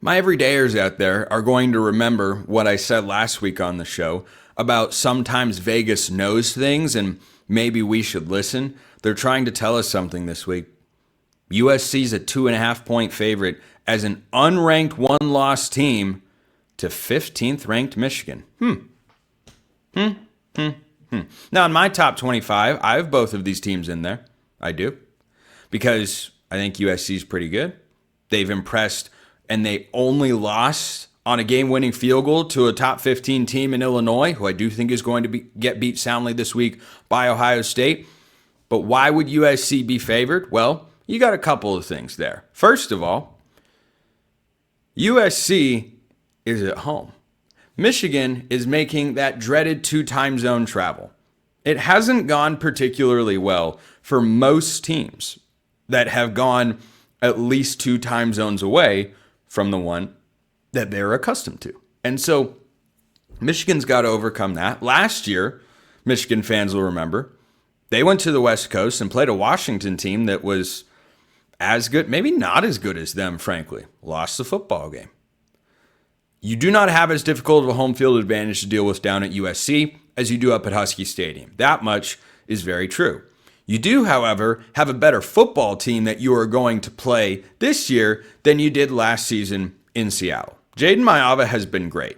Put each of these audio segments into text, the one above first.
My everydayers out there are going to remember what I said last week on the show about sometimes Vegas knows things and maybe we should listen. They're trying to tell us something this week. USC's a 2.5-point favorite as an unranked one-loss team to 15th ranked Michigan. Now, in my top 25, I have both of these teams in there. I do. Because I think USC is pretty good. They've impressed, and they only lost on a game-winning field goal to a top 15 team in Illinois, who I do think is going to get beat soundly this week by Ohio State. But why would USC be favored? Well, you got a couple of things there. First of all, USC is at home. Michigan is making that dreaded 2-time zone travel. It hasn't gone particularly well for most teams that have gone at least 2 time zones away from the one that they're accustomed to. And so Michigan's got to overcome that. Last year, Michigan fans will remember, they went to the West Coast and played a Washington team that was as good, maybe not as good as them, frankly. Lost the football game. You do not have as difficult of a home field advantage to deal with down at USC as you do up at Husky Stadium. That much is very true. You do, however, have a better football team that you are going to play this year than you did last season in Seattle. Jaden Mayava has been great.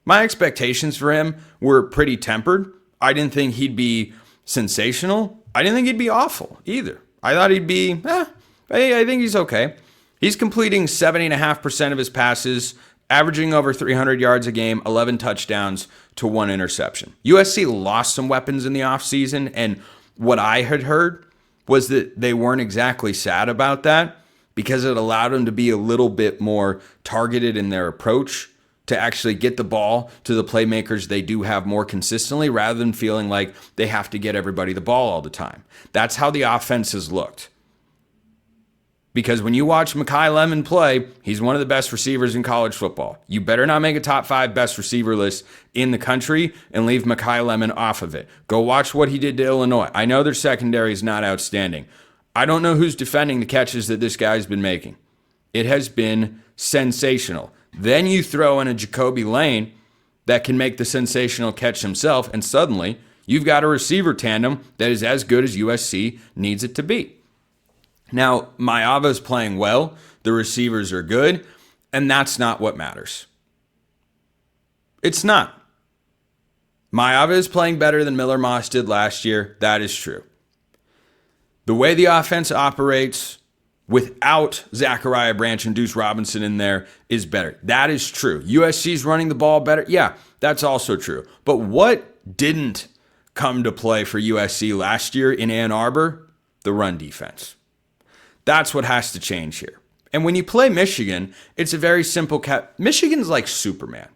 My expectations for him were pretty tempered. I didn't think he'd be sensational. I didn't think he'd be awful either. I thought he'd be, I think he's okay. He's completing 70.5% of his passes, averaging over 300 yards a game, 11 touchdowns to 1 interception. USC lost some weapons in the offseason, and what I had heard was that they weren't exactly sad about that because it allowed them to be a little bit more targeted in their approach to actually get the ball to the playmakers they do have more consistently rather than feeling like they have to get everybody the ball all the time. That's how the offense has looked. Because when you watch Mekhi Lemon play, he's one of the best receivers in college football. You better not make a top 5 best receiver list in the country and leave Mekhi Lemon off of it. Go watch what he did to Illinois. I know their secondary is not outstanding. I don't know who's defending the catches that this guy's been making. It has been sensational. Then you throw in a Jacoby Lane that can make the sensational catch himself, and suddenly you've got a receiver tandem that is as good as USC needs it to be. Now, Mayava's playing well, the receivers are good, and that's not what matters. It's not. Mayava is playing better than Miller Moss did last year. That is true. The way the offense operates without Zachariah Branch and Deuce Robinson in there is better. That is true. USC's running the ball better. Yeah, that's also true. But what didn't come to play for USC last year in Ann Arbor? The run defense. That's what has to change here. And when you play Michigan, it's a very simple Michigan's like Superman.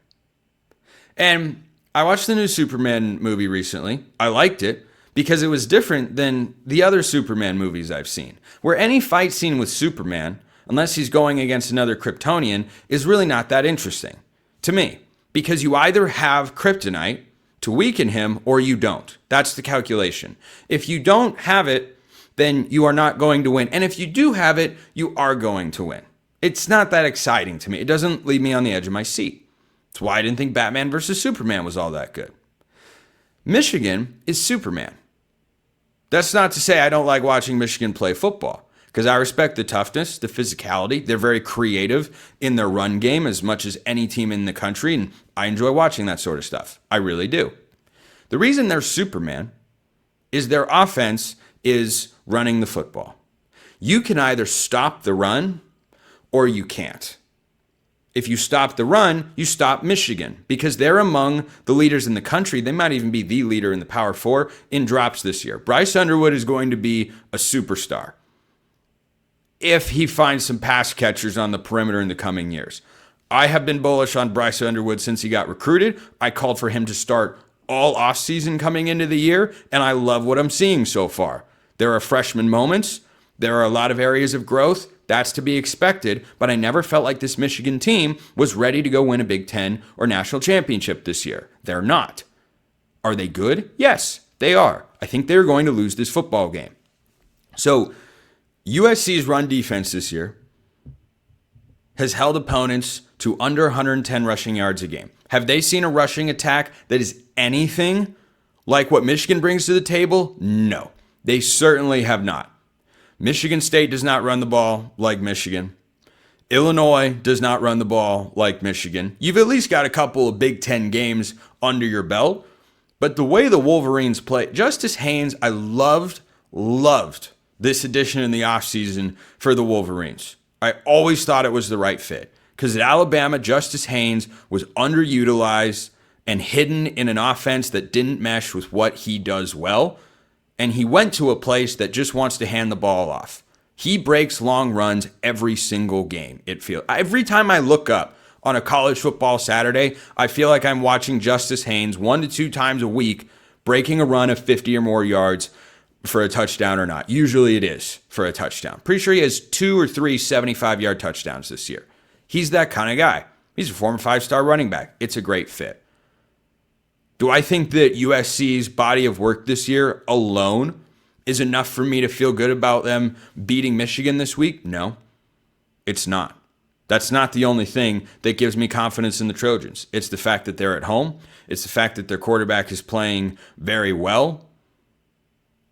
And I watched the new Superman movie recently. I liked it because it was different than the other Superman movies I've seen, where any fight scene with Superman, unless he's going against another Kryptonian, is really not that interesting to me. Because you either have kryptonite to weaken him or you don't. That's the calculation. If you don't have it, then you are not going to win. And if you do have it, you are going to win. It's not that exciting to me. It doesn't leave me on the edge of my seat. That's why I didn't think Batman versus Superman was all that good. Michigan is Superman. That's not to say I don't like watching Michigan play football, because I respect the toughness, the physicality. They're very creative in their run game as much as any team in the country, and I enjoy watching that sort of stuff. I really do. The reason they're Superman is their offense is running the football. You can either stop the run or you can't. If you stop the run, you stop Michigan because they're among the leaders in the country. They might even be the leader in the Power 4 in drops this year. Bryce Underwood is going to be a superstar if he finds some pass catchers on the perimeter in the coming years. I have been bullish on Bryce Underwood since he got recruited. I called for him to start all offseason coming into the year, and I love what I'm seeing so far. There are freshman moments. There are a lot of areas of growth. That's to be expected, but I never felt like this Michigan team was ready to go win a Big Ten or national championship this year. They're not. Are they good? Yes, they are. I think they're going to lose this football game. So USC's run defense this year has held opponents to under 110 rushing yards a game. Have they seen a rushing attack that is anything like what Michigan brings to the table? No, they certainly have not. Michigan State does not run the ball like Michigan. Illinois does not run the ball like Michigan. You've at least got a couple of Big Ten games under your belt. But the way the Wolverines play, Justice Haynes, I loved this addition in the offseason for the Wolverines. I always thought it was the right fit. Because at Alabama, Justice Haynes was underutilized and hidden in an offense that didn't mesh with what he does well. And he went to a place that just wants to hand the ball off. He breaks long runs every single game, it feels. Every time I look up on a college football Saturday, I feel like I'm watching Justice Haynes 1 to 2 times a week breaking a run of 50 or more yards for a touchdown or not. Usually it is for a touchdown. Pretty sure he has 2 or 3 75-yard touchdowns this year. He's that kind of guy. He's a former 5-star running back. It's a great fit. Do I think that USC's body of work this year alone is enough for me to feel good about them beating Michigan this week? No, it's not. That's not the only thing that gives me confidence in the Trojans. It's the fact that they're at home. It's the fact that their quarterback is playing very well.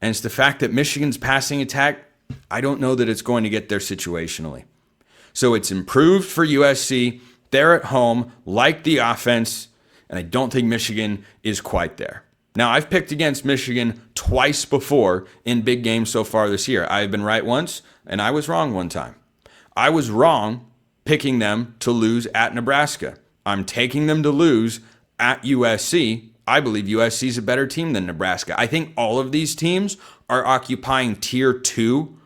And it's the fact that Michigan's passing attack, I don't know that it's going to get there situationally. So it's improved for USC. They're at home, like the offense, and I don't think Michigan is quite there. Now, I've picked against Michigan twice before in big games so far this year. I've been right once, and I was wrong one time. I was wrong picking them to lose at Nebraska. I'm taking them to lose at USC. I believe USC is a better team than Nebraska. I think all of these teams are occupying tier 2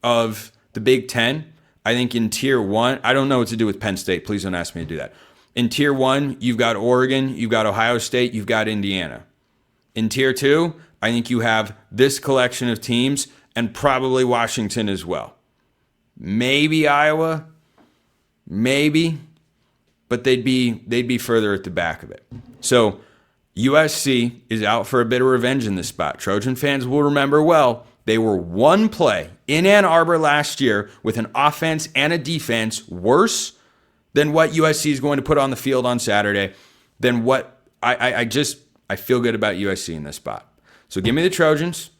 of the Big Ten. I think in tier 1, I don't know what to do with Penn State. Please don't ask me to do that. In tier 1, you've got Oregon, you've got Ohio State, you've got Indiana. In tier 2, I think you have this collection of teams and probably Washington as well. Maybe Iowa, maybe, but they'd be further at the back of it. So USC is out for a bit of revenge in this spot. Trojan fans will remember well, they were one play in Ann Arbor last year with an offense and a defense worse than what USC is going to put on the field on Saturday, than what I feel good about USC in this spot. So give me the Trojans.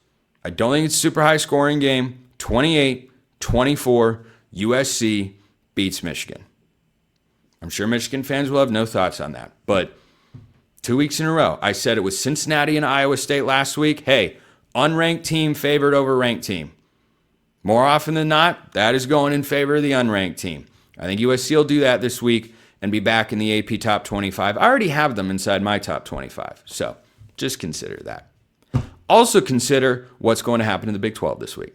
I don't think it's a super high scoring game. 28-24, USC beats Michigan. I'm sure Michigan fans will have no thoughts on that. But 2 weeks in a row, I said it was Cincinnati and Iowa State last week. Hey, unranked team favored over ranked team. More often than not, that is going in favor of the unranked team. I think USC will do that this week and be back in the AP top 25. I already have them inside my top 25, so just consider that. Also consider what's going to happen in the Big 12 this week.